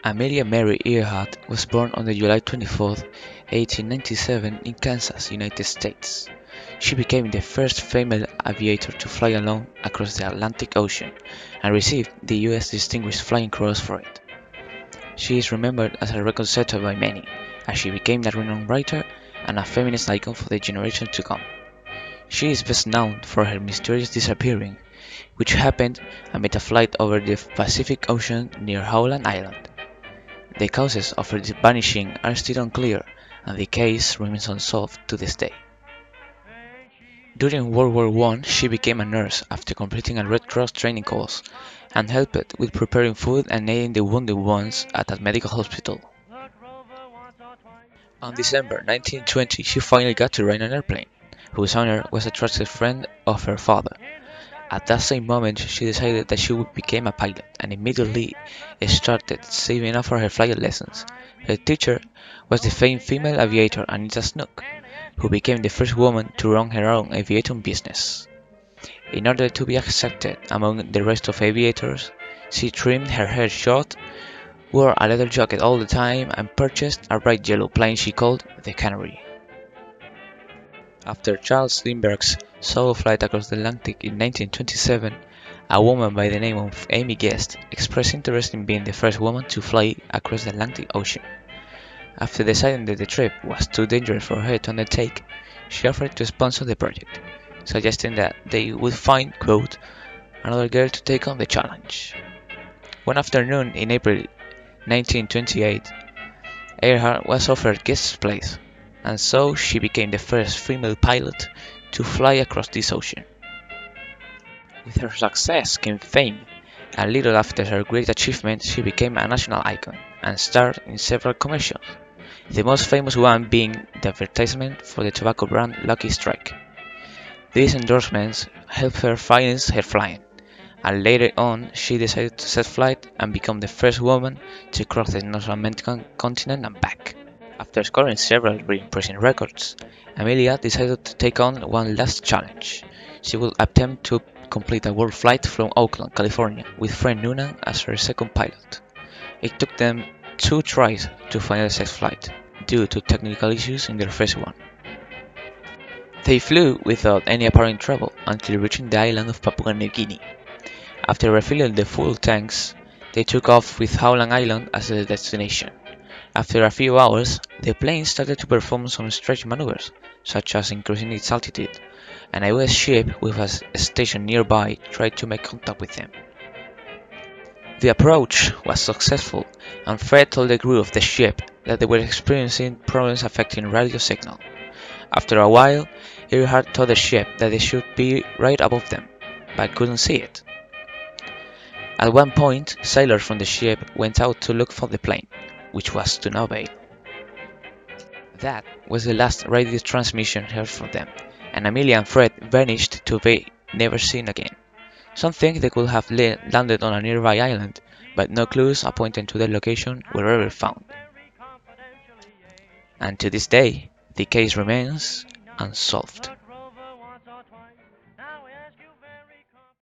Amelia Mary Earhart was born on July 24, 1897 in Kansas, United States. She became the first female aviator to fly alone across the Atlantic Ocean and received the U.S. Distinguished Flying Cross for it. She is remembered as a record setter by many, as she became a renowned writer and a feminist icon for the generation to come. She is best known for her mysterious disappearing, which happened amid a flight over the Pacific Ocean near Howland Island. The causes of her vanishing are still unclear, and the case remains unsolved to this day. During World War I, she became a nurse after completing a Red Cross training course, and helped with preparing food and aiding the wounded ones at a medical hospital. On December 1920, she finally got to ride an airplane, whose owner was a trusted friend of her father. At that same moment, she decided that she would become a pilot, and immediately started saving up for her flight lessons. Her teacher was the famed female aviator Anita Snook, who became the first woman to run her own aviation business. In order to be accepted among the rest of aviators, she trimmed her hair short, wore a leather jacket all the time, and purchased a bright yellow plane she called the Canary. After Charles Lindbergh's solo flight across the Atlantic in 1927, a woman by the name of Amy Guest expressed interest in being the first woman to fly across the Atlantic Ocean. After deciding that the trip was too dangerous for her to undertake, she offered to sponsor the project, suggesting that they would find, quote, another girl to take on the challenge. One afternoon in April 1928, Earhart was offered Guest's place, and so she became the first female pilot to fly across this ocean. With her success came fame, and little after her great achievement she became a national icon and starred in several commercials, the most famous one being the advertisement for the tobacco brand Lucky Strike. These endorsements helped her finance her flying, and later on she decided to set flight and become the first woman to cross the North American continent and back. After scoring several impressive records, Amelia decided to take on one last challenge. She would attempt to complete a world flight from Oakland, California, with Fred Noonan as her second pilot. It took them 2 tries to final the said flight, due to technical issues in their first one. They flew without any apparent trouble until reaching the island of Papua New Guinea. After refilling the fuel tanks, they took off with Howland Island as their destination. After a few hours, the plane started to perform some strange maneuvers, such as increasing its altitude, and a US ship with a station nearby tried to make contact with them. The approach was successful, and Fred told the crew of the ship that they were experiencing problems affecting radio signal. After a while, Earhart told the ship that they should be right above them, but couldn't see it. At one point, sailors from the ship went out to look for the plane, which was to no avail. That was the last radio transmission heard from them, and Amelia and Fred vanished to be never seen again. Some think they could have landed on a nearby island, but no clues pointing to their location were ever found. And to this day, the case remains unsolved.